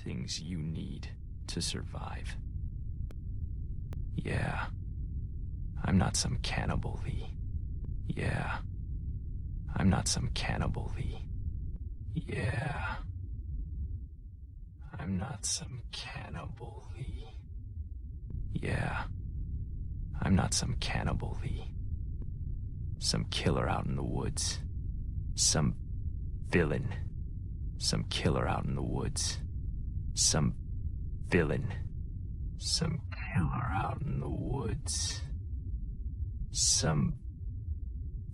things you need to survive. Yeah, I'm not some cannibal, Lee. Yeah, I'm not some cannibal, Lee. Yeah, I'm not some cannibal, Lee. Yeah, I'm not some cannibal, Lee. Some killer out in the woods. Some villain. Some killer out in the woods. Some villain. Some killer out in the woods. Some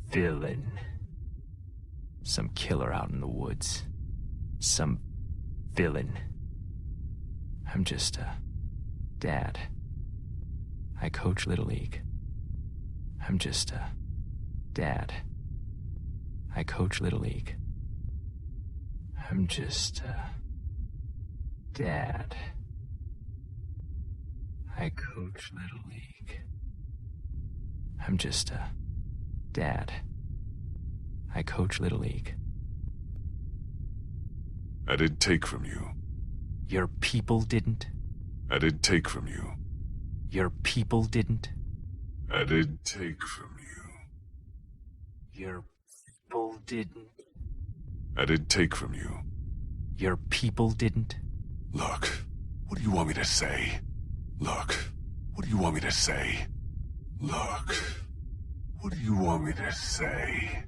villain. Some killer out in the woods. Some villain. I'm just a dad. I coach Little League. I'm just a dad. I coach Little League. I'm just a dad. I coach Little League. I'm just a dad. I coach Little League. I didn't take from you. Your people didn't? I didn't take from you. Your people didn't? I didn't take from you. Your people didn't? I didn't take from you. Your people didn't? Look, what do you want me to say? Look, what do you want me to say? Look, what do you want me to say?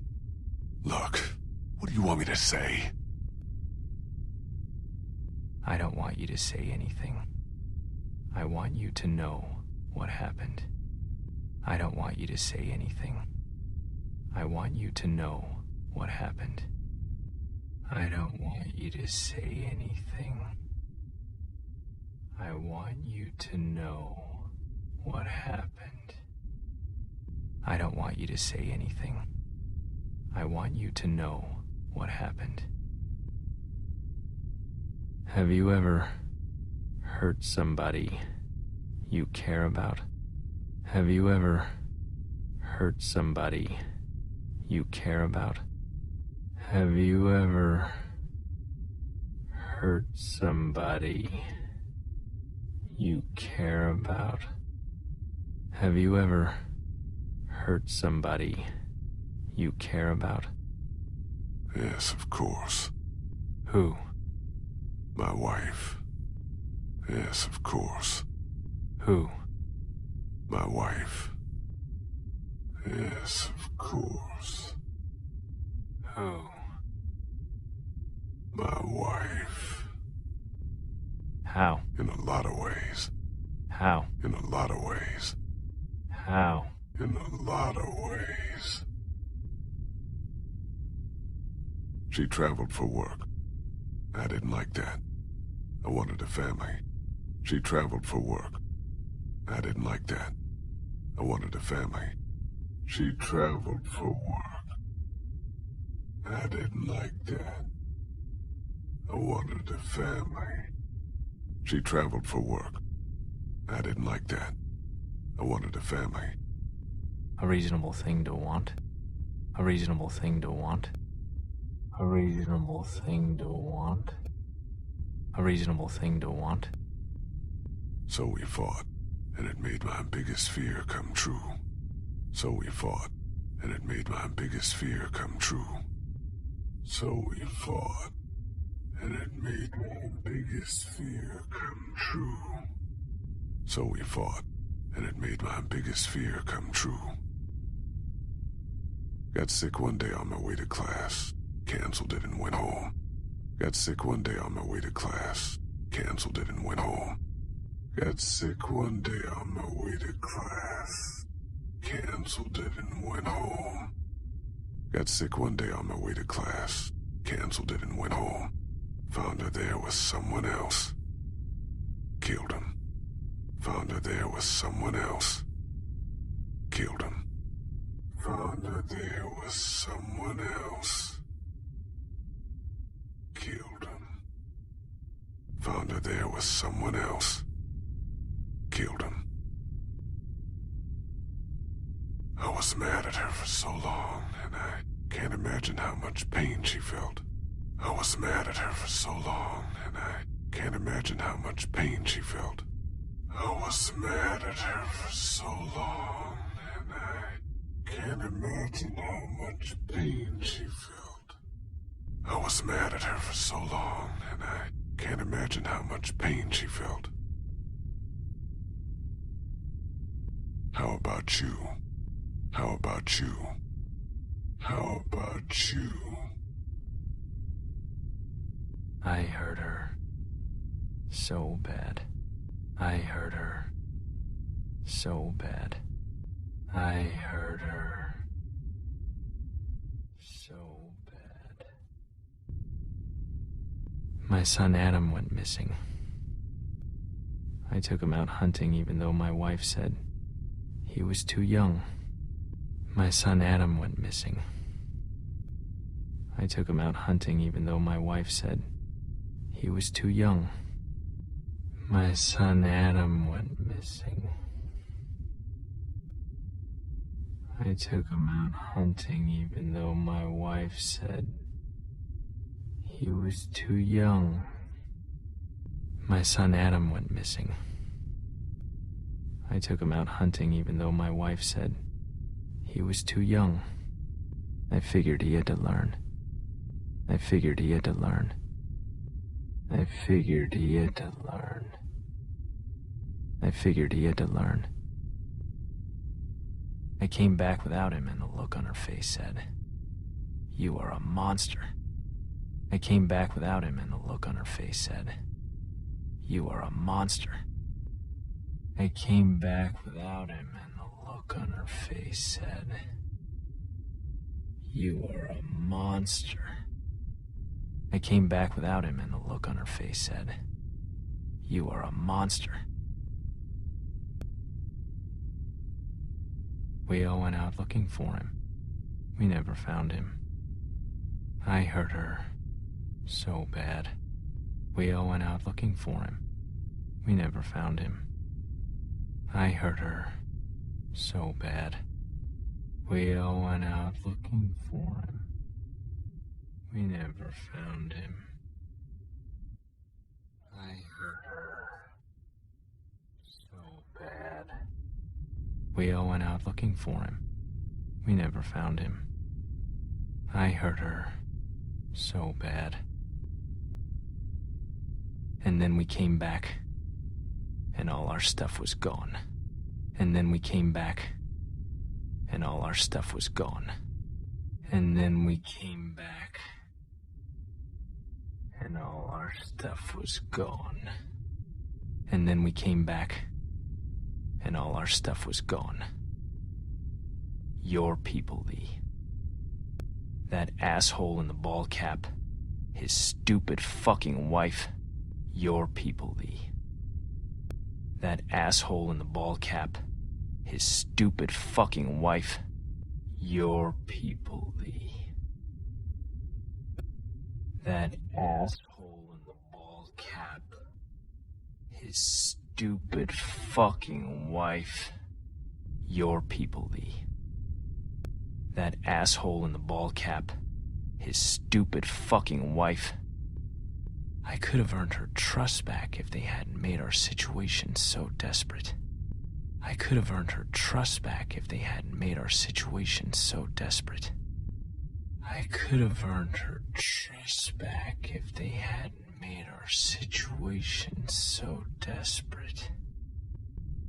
Look, what do you want me to say? I don't want you to say anything. I want you to know what happened. I don't want you to say anything. I want you to know what happened. I don't want you to say anything. I want you to know what happened. I don't want you to say anything. I want you to know what happened. Have you ever hurt somebody you care about? Have you ever hurt somebody you care about? Have you ever hurt somebody you care about? Have you ever hurt somebody you care about? Yes, of course. Who? My wife. Yes, of course. Who? My wife. Yes, of course. Who? My wife. How? In a lot of ways. How? In a lot of ways. How? In a lot of ways. She traveled for work. I didn't like that. I wanted a family. She traveled for work. I didn't like that. I wanted a family. She traveled for work. I didn't like that. I wanted a family. She traveled for work. I didn't like that. I wanted a family. A reasonable thing to want. A reasonable thing to want. A reasonable thing to want. A reasonable thing to want. So we fought, and it made my biggest fear come true. So we fought, and it made my biggest fear come true. So we fought, and it made my biggest fear come true. So we fought, and it made my biggest fear come true. Got sick one day on my way to class, canceled it and went home. Got sick one day on my way to class, canceled it and went home. Got sick one day on my way to class, canceled it and went home. Got sick one day on my way to class, canceled it and went home. Found her there with someone else. Killed him. Found her there with someone else. Killed him. Found her there with someone else. Killed him. Found her there with someone else. Killed him. I was mad at her for so long, and I can't imagine how much pain she felt. I was mad at her for so long, and I can't imagine how much pain she felt. I was mad at her for so long, and I can't imagine how much pain she felt. I was mad at her for so long, and I can't imagine how much pain she felt. How about you? How about you? How about you? I hurt her so bad. I hurt her so bad. I hurt her so bad. My son Adam went missing. I took him out hunting even though my wife said he was too young. My son Adam went missing. I took him out hunting even though my wife said he was too young. My son Adam went missing. I took him out hunting even though my wife said he was too young. My son Adam went missing. I took him out hunting even though my wife said he was too young. I figured he had to learn. I figured he had to learn. I figured he had to learn. I figured he had to learn. I came back without him, and the look on her face said, "You are a monster." I came back without him, and the look on her face said, "You are a monster." I came back without him, and the look on her face said, "You are a monster." I came back without him, and the look on her face said, "You are a monster." We all went out looking for him. We never found him. I hurt her so bad. We all went out looking for him. We never found him. I hurt her so bad. We all went out looking for him. We never found him. I hurt her so bad. We all went out looking for him. We never found him. I hurt her so bad. And then we came back, and all our stuff was gone. And then we came back, and all our stuff was gone. And then we came back, and all our stuff was gone. And then we came back, and all our stuff was gone. Your people, Lee. That asshole in the ball cap, his stupid fucking wife. Your people, Lee. That asshole in the ball cap, his stupid fucking wife. Your people, Lee. That asshole in the ball cap, his stupid fucking wife. Your people, Lee. That asshole in the ball cap, his stupid fucking wife. I could have earned her trust back if they hadn't made our situation so desperate. I could have earned her trust back if they hadn't made our situation so desperate. I could have earned her trust back if they hadn't made our situation so desperate.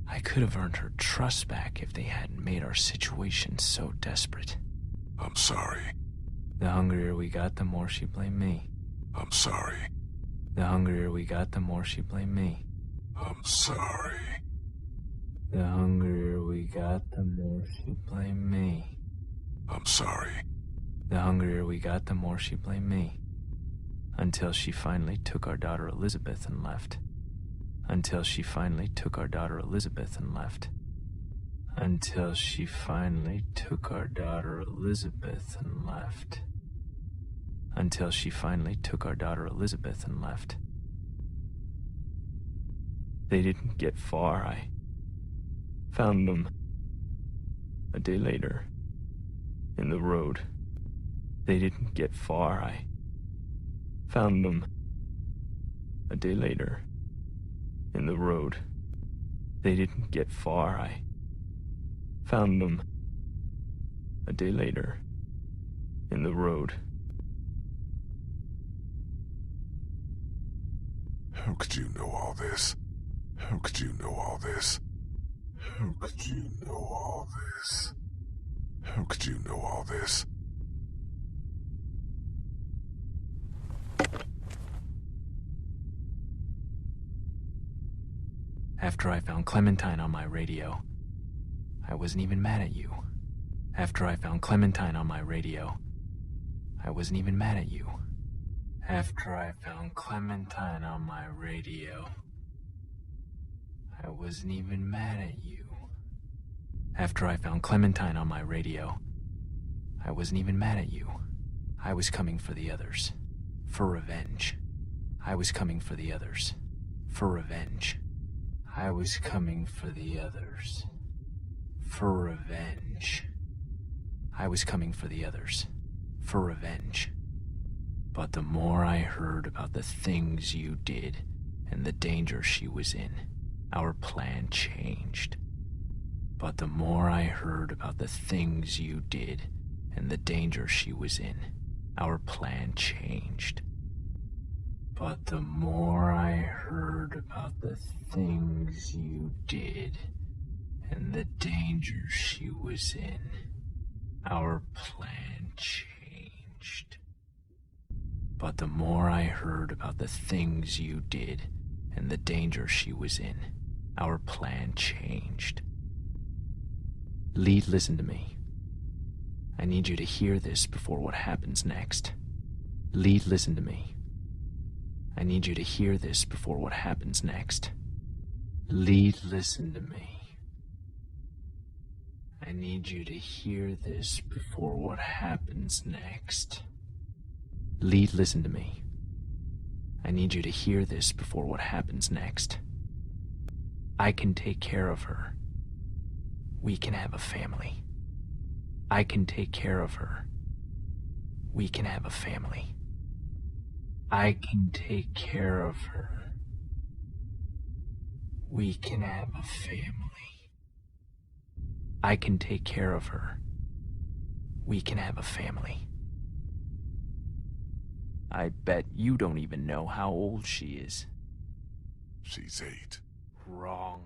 I could have earned her trust back if they hadn't made our situation so desperate. I'm sorry. The hungrier we got, the more she blamed me. I'm sorry. The hungrier we got, the more she blamed me. I'm sorry. The hungrier we got, the more she blamed me. I'm sorry. The hungrier we got, the more she blamed me. Until she finally took our daughter Elizabeth and left. Until she finally took our daughter Elizabeth and left. Until she finally took our daughter Elizabeth and left. Until she finally took our daughter Elizabeth and left. They didn't get far. I found them a day later in the road. They didn't get far. I found them A day later, in the road, they didn't get far. I found them. A day later, in the road. How could you know all this? How could you know all this? How could you know all this? How could you know all this? After I found Clementine on my radio, I wasn't even mad at you. After I found Clementine on my radio, I wasn't even mad at you. After I found Clementine on my radio, I wasn't even mad at you. After I found Clementine on my radio, I wasn't even mad at you. I was coming for the others. For revenge. I was coming for the others. For revenge. I was coming for the others. For revenge. I was coming for the others. For revenge. But the more I heard about the things you did and the danger she was in, our plan changed. But the more I heard about the things you did and the danger she was in, our plan changed. But the more I heard about the things you did and the danger she was in, our plan changed. But the more I heard about the things you did and the danger she was in, our plan changed. Lead, listen to me. I need you to hear this before what happens next. Lead, listen to me. I need you to hear this before what happens next. Lead, listen to me. I need you to hear this before what happens next. Lead, listen to me. I need you to hear this before what happens next. I can take care of her. We can have a family. I can take care of her. We can have a family. I can take care of her. We can have a family. I can take care of her. We can have a family. I bet you don't even know how old she is. She's 8. Wrong.